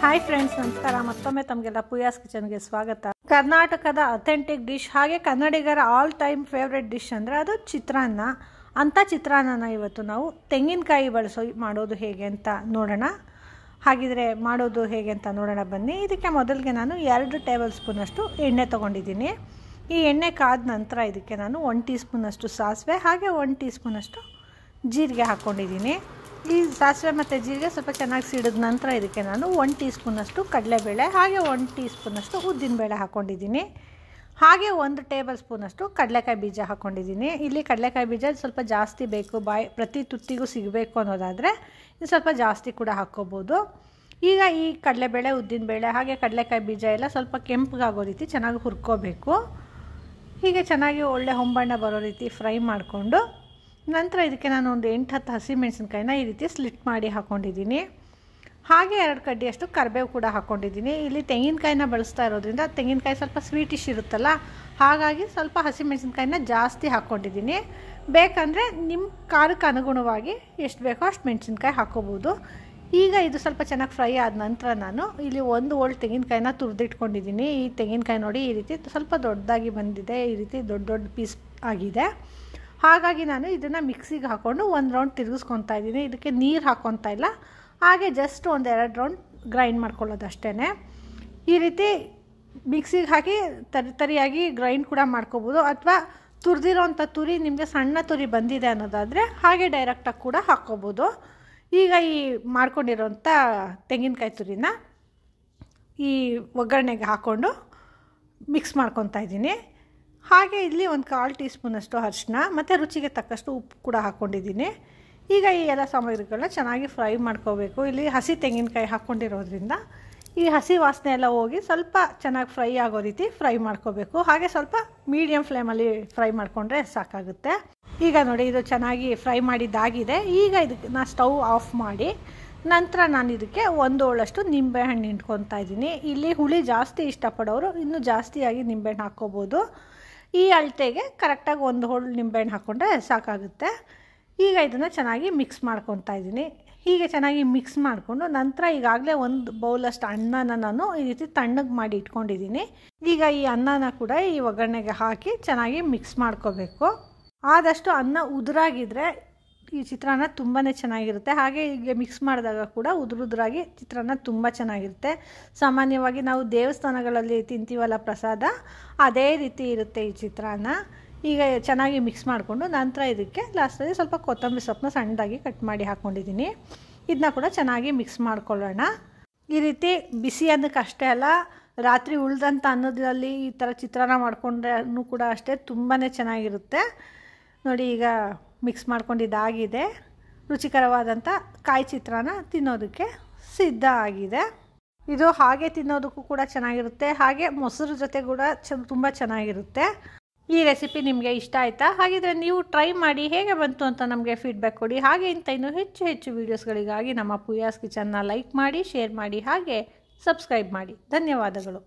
Hi friends, ನಮಸ್ಕಾರ. ಮತ್ತೊಮ್ಮೆ ತಮಗೆಲ್ಲ ಪೂಯಾಸ್ ಕಿಚನ್ಗೆ ಸ್ವಾಗತ. ಕರ್ನಾಟಕದ ಅಥೆಂಟಿಕ್ ಡಿಶ್, ಹಾಗೆ ಕನ್ನಡಿಗರ ಆಲ್ ಟೈಮ್ ಫೇವ್ರೆಟ್ ಡಿಶ್ ಅಂದರೆ ಅದು ಚಿತ್ರಾನ್ನ. ಅಂಥ ಚಿತ್ರಾನ್ನನ ಇವತ್ತು ನಾವು ತೆಂಗಿನಕಾಯಿ ಬಳಸೋ ಮಾಡೋದು ಹೇಗೆ ಅಂತ ನೋಡೋಣ. ಹಾಗಿದ್ರೆ ಮಾಡೋದು ಹೇಗೆ ಅಂತ ನೋಡೋಣ ಬನ್ನಿ. ಇದಕ್ಕೆ ಮೊದಲಿಗೆ ನಾನು 2 ಟೇಬಲ್ ಸ್ಪೂನಷ್ಟು ಎಣ್ಣೆ ತೊಗೊಂಡಿದ್ದೀನಿ. ಈ ಎಣ್ಣೆ ಕಾದ ನಂತರ ಇದಕ್ಕೆ ನಾನು 1 ಟೀ ಸ್ಪೂನಷ್ಟು ಸಾಸಿವೆ ಹಾಗೆ 1 ಟೀ ಸ್ಪೂನಷ್ಟು ಜೀರಿಗೆ ಹಾಕ್ಕೊಂಡಿದ್ದೀನಿ. ಈ ಸಾಸಿವೆ ಮತ್ತು ಜೀರಿಗೆ ಸ್ವಲ್ಪ ಚೆನ್ನಾಗಿ ಸಿಡಿದ ನಂತರ ಇದಕ್ಕೆ ನಾನು 1 ಟೀ ಸ್ಪೂನಷ್ಟು ಕಡಲೆಬೇಳೆ ಹಾಗೆ 1 ಟೀ ಸ್ಪೂನಷ್ಟು ಉದ್ದಿನಬೇಳೆ ಹಾಕ್ಕೊಂಡಿದ್ದೀನಿ. ಹಾಗೆ 1 ಟೇಬಲ್ ಸ್ಪೂನಷ್ಟು ಕಡಲೆಕಾಯಿ ಬೀಜ ಹಾಕ್ಕೊಂಡಿದ್ದೀನಿ. ಇಲ್ಲಿ ಕಡಲೆಕಾಯಿ ಬೀಜ ಸ್ವಲ್ಪ ಜಾಸ್ತಿ ಬೇಕು, ಪ್ರತಿ ತುತ್ತಿಗೂ ಸಿಗಬೇಕು ಅನ್ನೋದಾದರೆ ಇದು ಸ್ವಲ್ಪ ಜಾಸ್ತಿ ಕೂಡ ಹಾಕ್ಕೋಬೋದು. ಈಗ ಈ ಕಡಲೆಬೇಳೆ, ಉದ್ದಿನಬೇಳೆ ಹಾಗೆ ಕಡಲೆಕಾಯಿ ಬೀಜ ಎಲ್ಲ ಸ್ವಲ್ಪ ಕೆಂಪಗಾಗೋ ರೀತಿ ಚೆನ್ನಾಗಿ ಹುರ್ಕೋಬೇಕು. ಹೀಗೆ ಚೆನ್ನಾಗಿ ಒಳ್ಳೆ ಹೊಂಬಣ್ಣ ಬರೋ ರೀತಿ ಫ್ರೈ ಮಾಡಿಕೊಂಡು ನಂತರ ಇದಕ್ಕೆ ನಾನು ಒಂದು 8-10 ಹಸಿಮೆಣಸಿನ್ಕಾಯಿನ ಈ ರೀತಿ ಸ್ಲಿಟ್ ಮಾಡಿ ಹಾಕ್ಕೊಂಡಿದ್ದೀನಿ. ಹಾಗೆ 2 ಕಡ್ಡಿಯಷ್ಟು ಕರಿಬೇವು ಕೂಡ ಹಾಕ್ಕೊಂಡಿದ್ದೀನಿ. ಇಲ್ಲಿ ತೆಂಗಿನಕಾಯಿನ ಬಳಸ್ತಾ ಇರೋದ್ರಿಂದ ತೆಂಗಿನಕಾಯಿ ಸ್ವಲ್ಪ ಸ್ವೀಟಿಶ್ ಇರುತ್ತಲ್ಲ, ಹಾಗಾಗಿ ಸ್ವಲ್ಪ ಹಸಿಮೆಣಸಿನ್ಕಾಯಿನ ಜಾಸ್ತಿ ಹಾಕ್ಕೊಂಡಿದ್ದೀನಿ. ಬೇಕಂದರೆ ನಿಮ್ಮ ಖಾರಕ್ಕೆ ಅನುಗುಣವಾಗಿ ಎಷ್ಟು ಬೇಕೋ ಅಷ್ಟು ಮೆಣಸಿನ್ಕಾಯಿ ಹಾಕ್ಕೋಬೋದು. ಈಗ ಇದು ಸ್ವಲ್ಪ ಚೆನ್ನಾಗಿ ಫ್ರೈ ಆದ ನಂತರ ನಾನು ಇಲ್ಲಿ 1 ಹೋಳು ತೆಂಗಿನಕಾಯಿನ ತುರಿದಿಟ್ಕೊಂಡಿದ್ದೀನಿ. ಈ ತೆಂಗಿನಕಾಯಿ ನೋಡಿ ಈ ರೀತಿ ಸ್ವಲ್ಪ ದೊಡ್ಡದಾಗಿ ಬಂದಿದೆ, ಈ ರೀತಿ ದೊಡ್ಡ ದೊಡ್ಡ ಪೀಸ್ ಆಗಿದೆ. ಹಾಗಾಗಿ ನಾನು ಇದನ್ನು ಮಿಕ್ಸಿಗೆ ಹಾಕ್ಕೊಂಡು 1 ರೌಂಡ್ ತಿರುಗಿಸ್ಕೊತಾ ಇದ್ದೀನಿ. ಇದಕ್ಕೆ ನೀರು ಹಾಕ್ಕೊತಾ ಇಲ್ಲ, ಹಾಗೆ ಜಸ್ಟ್ 1-2 ರೌಂಡ್ ಗ್ರೈಂಡ್ ಮಾಡ್ಕೊಳ್ಳೋದು ಅಷ್ಟೇ. ಈ ರೀತಿ ಮಿಕ್ಸಿಗೆ ಹಾಕಿ ತರಿಯಾಗಿ ಗ್ರೈಂಡ್ ಕೂಡ ಮಾಡ್ಕೋಬೋದು, ಅಥವಾ ತುರಿದಿರೋಂಥ ತುರಿ ನಿಮಗೆ ಸಣ್ಣ ತುರಿ ಬಂದಿದೆ ಅನ್ನೋದಾದರೆ ಹಾಗೆ ಡೈರೆಕ್ಟಾಗಿ ಕೂಡ ಹಾಕ್ಕೋಬೋದು. ಈಗ ಈ ಮಾಡ್ಕೊಂಡಿರೋಂಥ ತೆಂಗಿನಕಾಯಿ ತುರಿನ ಈ ಒಗ್ಗರಣೆಗೆ ಹಾಕ್ಕೊಂಡು ಮಿಕ್ಸ್ ಮಾಡ್ಕೊತಾ ಇದ್ದೀನಿ. ಹಾಗೆ ಇಲ್ಲಿ 1/4 ಟೀ ಸ್ಪೂನಷ್ಟು ಅರಿಶಿನ ಮತ್ತು ರುಚಿಗೆ ತಕ್ಕಷ್ಟು ಉಪ್ಪು ಕೂಡ ಹಾಕ್ಕೊಂಡಿದ್ದೀನಿ. ಈಗ ಈ ಎಲ್ಲ ಸಾಮಗ್ರಿಗಳನ್ನ ಚೆನ್ನಾಗಿ ಫ್ರೈ ಮಾಡ್ಕೋಬೇಕು. ಇಲ್ಲಿ ಹಸಿ ತೆಂಗಿನಕಾಯಿ ಹಾಕ್ಕೊಂಡಿರೋದ್ರಿಂದ ಈ ಹಸಿ ವಾಸನೆ ಎಲ್ಲ ಹೋಗಿ ಸ್ವಲ್ಪ ಚೆನ್ನಾಗಿ ಫ್ರೈ ಆಗೋ ರೀತಿ ಫ್ರೈ ಮಾಡ್ಕೋಬೇಕು. ಹಾಗೆ ಸ್ವಲ್ಪ ಮೀಡಿಯಮ್ ಫ್ಲೇಮಲ್ಲಿ ಫ್ರೈ ಮಾಡಿಕೊಂಡ್ರೆ ಸಾಕಾಗುತ್ತೆ. ಈಗ ನೋಡಿ ಇದು ಚೆನ್ನಾಗಿ ಫ್ರೈ ಮಾಡಿದ್ದಾಗಿದೆ. ಈಗ ಇದನ್ನು ಸ್ಟವ್ ಆಫ್ ಮಾಡಿ ನಂತರ ನಾನು ಇದಕ್ಕೆ 1 ಹೋಳಷ್ಟು ನಿಂಬೆಹಣ್ಣು ಹಿಂಡ್ಕೊತಾ ಇದ್ದೀನಿ. ಇಲ್ಲಿ ಹುಳಿ ಜಾಸ್ತಿ ಇಷ್ಟಪಡೋರು ಇನ್ನೂ ಜಾಸ್ತಿಯಾಗಿ ನಿಂಬೆಹಣ್ಣು ಹಾಕ್ಕೋಬೋದು. ಈ ಅಳತೆಗೆ ಕರೆಕ್ಟಾಗಿ 1 ಹೋಳು ನಿಂಬೆಹಣ್ಣು ಹಾಕ್ಕೊಂಡ್ರೆ ಸಾಕಾಗುತ್ತೆ. ಈಗ ಇದನ್ನು ಚೆನ್ನಾಗಿ ಮಿಕ್ಸ್ ಮಾಡ್ಕೊತಾ ಇದ್ದೀನಿ. ಹೀಗೆ ಚೆನ್ನಾಗಿ ಮಿಕ್ಸ್ ಮಾಡಿಕೊಂಡು ನಂತರ ಈಗಾಗಲೇ 1 ಬೌಲಷ್ಟು ಅನ್ನನ ನಾನು ಈ ರೀತಿ ತಣ್ಣಗೆ ಮಾಡಿ ಇಟ್ಕೊಂಡಿದ್ದೀನಿ. ಈಗ ಈ ಅನ್ನನ ಕೂಡ ಈ ಒಗ್ಗರಣೆಗೆ ಹಾಕಿ ಚೆನ್ನಾಗಿ ಮಿಕ್ಸ್ ಮಾಡ್ಕೋಬೇಕು. ಆದಷ್ಟು ಅನ್ನ ಉದುರಾಗಿದ್ದರೆ ಈ ಚಿತ್ರಾನ್ನ ತುಂಬಾ ಚೆನ್ನಾಗಿರುತ್ತೆ. ಹಾಗೆ ಹೀಗೆ ಮಿಕ್ಸ್ ಮಾಡಿದಾಗ ಕೂಡ ಉದುರಾಗಿ ಚಿತ್ರಾನ್ನ ತುಂಬ ಚೆನ್ನಾಗಿರುತ್ತೆ. ಸಾಮಾನ್ಯವಾಗಿ ನಾವು ದೇವಸ್ಥಾನಗಳಲ್ಲಿ ತಿಂತೀವಲ್ಲ ಪ್ರಸಾದ, ಅದೇ ರೀತಿ ಇರುತ್ತೆ ಈ ಚಿತ್ರಾನ್ನ. ಈಗ ಚೆನ್ನಾಗಿ ಮಿಕ್ಸ್ ಮಾಡಿಕೊಂಡು ನಂತರ ಇದಕ್ಕೆ ಲಾಸ್ಟಲ್ಲಿ ಸ್ವಲ್ಪ ಕೊತ್ತಂಬರಿ ಸೊಪ್ಪನ್ನ ಸಣ್ಣದಾಗಿ ಕಟ್ ಮಾಡಿ ಹಾಕ್ಕೊಂಡಿದ್ದೀನಿ. ಇದನ್ನ ಕೂಡ ಚೆನ್ನಾಗಿ ಮಿಕ್ಸ್ ಮಾಡ್ಕೊಳ್ಳೋಣ. ಈ ರೀತಿ ಬಿಸಿ ಅನ್ನಕ್ಕೆ ಅಷ್ಟೇ ಅಲ್ಲ, ರಾತ್ರಿ ಉಳಿದಂಥ ಅನ್ನದಲ್ಲಿ ಈ ಥರ ಚಿತ್ರಾನ್ನ ಮಾಡಿಕೊಂಡ್ರೂ ಕೂಡ ಅಷ್ಟೇ ತುಂಬಾ ಚೆನ್ನಾಗಿರುತ್ತೆ. ನೋಡಿ ಈಗ ಮಿಕ್ಸ್ ಮಾಡ್ಕೊಂಡಿದ್ದಾಗಿದೆ. ರುಚಿಕರವಾದಂಥ ಕಾಯಿ ಚಿತ್ರಾನ್ನ ತಿನ್ನೋದಕ್ಕೆ ಸಿದ್ಧ ಆಗಿದೆ. ಇದು ಹಾಗೆ ತಿನ್ನೋದಕ್ಕೂ ಕೂಡ ಚೆನ್ನಾಗಿರುತ್ತೆ, ಹಾಗೆ ಮೊಸರು ಜೊತೆ ಕೂಡ ತುಂಬ ಚೆನ್ನಾಗಿರುತ್ತೆ. ಈ ರೆಸಿಪಿ ನಿಮಗೆ ಇಷ್ಟ ಆಯಿತಾ? ಹಾಗಿದ್ರೆ ನೀವು ಟ್ರೈ ಮಾಡಿ ಹೇಗೆ ಬಂತು ಅಂತ ನಮಗೆ ಫೀಡ್ಬ್ಯಾಕ್ ಕೊಡಿ. ಹಾಗೆ ಇಂಥ ಇನ್ನೂ ಹೆಚ್ಚು ವೀಡಿಯೋಸ್ಗಳಿಗಾಗಿ ನಮ್ಮ ಪೂಯಾಸ್ ಕಿಚನ್ನ ಲೈಕ್ ಮಾಡಿ, ಶೇರ್ ಮಾಡಿ, ಹಾಗೆ ಸಬ್ಸ್ಕ್ರೈಬ್ ಮಾಡಿ. ಧನ್ಯವಾದಗಳು.